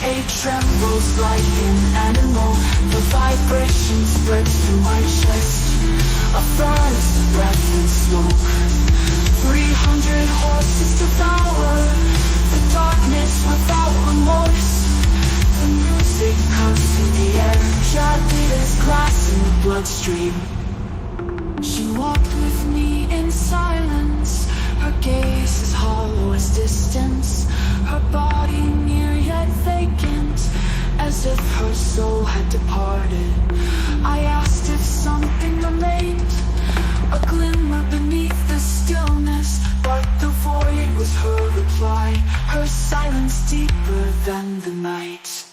It trembles like an animal. The vibration spreads through my chest. A furnace of breath and smoke. 300 horses devour the darkness without remorse. The music comes in the air, gently as glass in the bloodstream. She walked with me in silence. Her gaze as hollow as distance. Her body near yet vacant, as if her soul had departed. I asked if something remained, a glimmer beneath the stillness, but the void was her reply. Her silence deeper than the night.